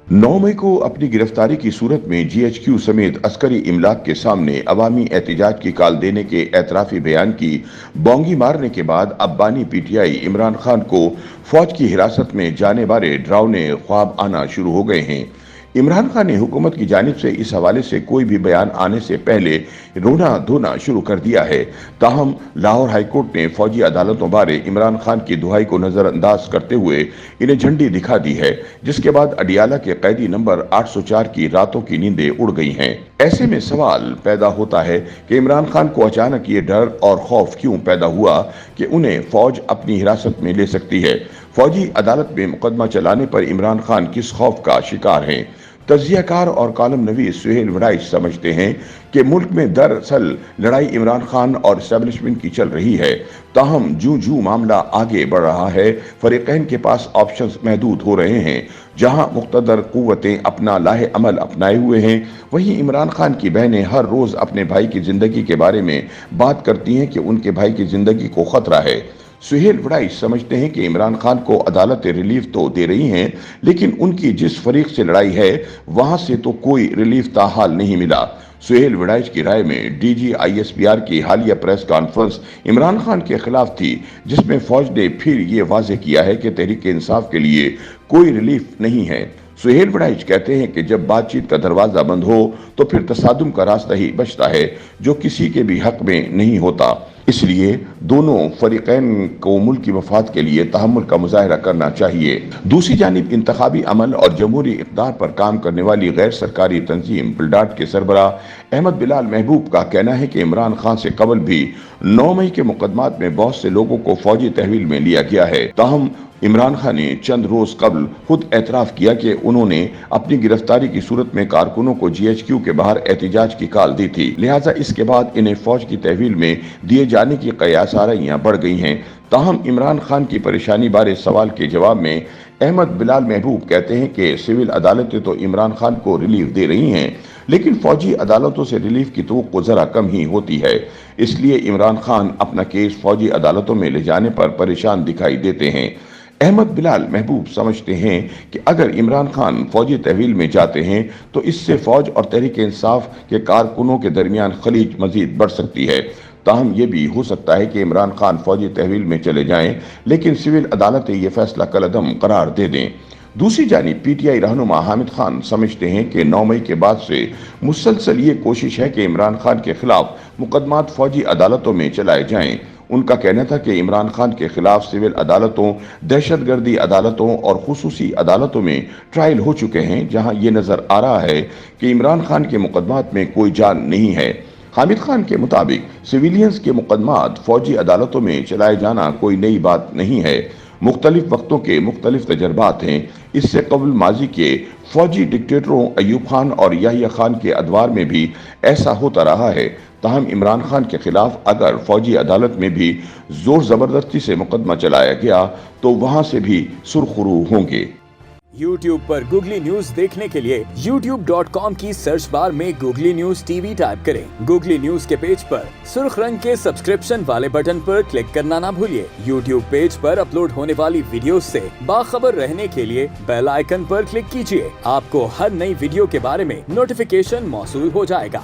9 मई को अपनी गिरफ्तारी की सूरत में जीएचक्यू समेत अस्करी इमलाक के सामने अवामी एहतिजाज की काल देने के एतराफी बयान की बोंगी मारने के बाद अब बानी पीटीआई इमरान खान को फौज की हिरासत में जाने बारे डरावने ख्वाब आना शुरू हो गए हैं। इमरान खान ने हुकूमत की जानिब से इस हवाले से कोई भी बयान आने से पहले रोना धोना शुरू कर दिया है। ताहम लाहौर हाई कोर्ट ने फौजी अदालतों बारे इमरान खान की दुहाई को नजरअंदाज करते हुए इन्हें झंडी दिखा दी है, जिसके बाद अडियाला के कैदी नंबर 804 की रातों की नींदें उड़ गई हैं। ऐसे में सवाल पैदा होता है कि इमरान खान को अचानक ये डर और खौफ क्यों पैदा हुआ कि उन्हें फौज अपनी हिरासत में ले सकती है। फौजी अदालत में मुकदमा चलाने पर इमरान खान किस खौफ का शिकार हैं? तज्जियाकार और कॉलम नवीस सुहेल वड़ाइच समझते हैं कि मुल्क में दरअसल लड़ाई इमरान खान और एस्टेब्लिशमेंट की चल रही है। ताहम जूं मामला आगे बढ़ रहा है, फरीकैन के पास ऑप्शंस महदूद हो रहे हैं। जहां मुख्तदर कुव्वतें अपना लाहे अमल अपनाए हुए हैं, वहीं इमरान खान की बहनें हर रोज अपने भाई की जिंदगी के बारे में बात करती हैं कि उनके भाई की जिंदगी को खतरा है। सुहेल वड़ाइच समझते हैं कि इमरान खान को अदालतें रिलीफ तो दे रही हैं, लेकिन उनकी जिस फरीक से लड़ाई है वहां से तो कोई रिलीफ ताहाल नहीं मिला। सुहेल वड़ाइच की राय में डीजी आईएसपीआर की हालिया प्रेस कॉन्फ्रेंस इमरान खान के खिलाफ थी, जिसमें फौज ने फिर ये वाजे किया है कि तहरीक इंसाफ के लिए कोई रिलीफ नहीं है। सुहेल वड़ाइच कहते हैं कि जब बातचीत का दरवाजा बंद हो तो फिर तसादुम का रास्ता ही बचता है, जो किसी के भी हक में नहीं होता। इसलिए दोनों फरीकैन को मुल्क की मफाद के लिए तहम्मुल का मुजाहरा करना चाहिए। दूसरी जानिब इंतखाबी अमल और जमहूरी इक़्तिदार पर काम करने वाली गैर सरकारी तंजीम बिलडाट के सरबराह अहमद बिलाल महबूब का कहना है कि इमरान खान से कबल भी 9 मई के मुकदमात में बहुत से लोगों को फौजी तहवील में लिया गया है। ताहम इमरान खान ने चंद रोज कबल खुद एतराफ किया कि उन्होंने अपनी गिरफ्तारी की सूरत में कारकुनों को जीएचक्यू के बाहर एहतिजाज की काल दी थी, लिहाजा इसके बाद इन्हें फौज की तहवील में दिए जाने की कयासाराइयां बढ़ गई हैं। ताहम इमरान खान की परेशानी बारे सवाल के जवाब में अहमद बिलाल महबूब कहते हैं कि सिविल अदालतें तो इमरान खान को रिलीफ दे रही हैं, लेकिन फौजी अदालतों से रिलीफ की तवक्को जरा कम ही होती है। इसलिए इमरान खान अपना केस फौजी अदालतों में ले जाने पर परेशान दिखाई देते हैं। अहमद बिलाल महबूब समझते हैं कि अगर इमरान खान फौजी तहवील में जाते हैं तो इससे फौज और तहरीक इंसाफ के कारकुनों के दरमियान खलीज मजीद बढ़ सकती है। ताहम यह भी हो सकता है कि इमरान खान फौजी तहवील में चले जाएं, लेकिन सिविल अदालतें यह फैसला कलअदम करार दे दें। दूसरी जानिब पीटीआई रहनुमा हामिद खान समझते हैं कि 9 मई के बाद से मुसलसल ये कोशिश है कि इमरान खान के खिलाफ मुकदमात फौजी अदालतों में चलाए जाएं। उनका कहना था कि इमरान खान के खिलाफ सिविल अदालतों, दहशतगर्दी अदालतों और खुसूसी अदालतों में ट्रायल हो चुके हैं, जहां ये नजर आ रहा है कि इमरान खान के मुकदमात में कोई जान नहीं है। हामिद खान के मुताबिक सिविलियंस के मुकदमात फौजी अदालतों में चलाए जाना कोई नई बात नहीं है। मुख्तलिफ वक्तों के मुख्तलिफ तजर्बात हैं। इससे कबल माजी के फौजी डिक्टेटरों अयूब खान और याहिया खान के अदवार में भी ऐसा होता रहा है। ताहम इमरान खान के खिलाफ अगर फौजी अदालत में भी जोर जबरदस्ती से मुकदमा चलाया गया तो वहां से भी सुरखरू होंगे। YouTube पर गूगली न्यूज देखने के लिए youtube.com की सर्च बार में गूगली न्यूज टीवी टाइप करें। गूगली न्यूज के पेज पर सुर्ख रंग के सब्सक्रिप्शन वाले बटन पर क्लिक करना ना भूलिए। YouTube पेज पर अपलोड होने वाली वीडियोस से बाखबर रहने के लिए बेल आइकन पर क्लिक कीजिए। आपको हर नई वीडियो के बारे में नोटिफिकेशन मौसूल हो जाएगा।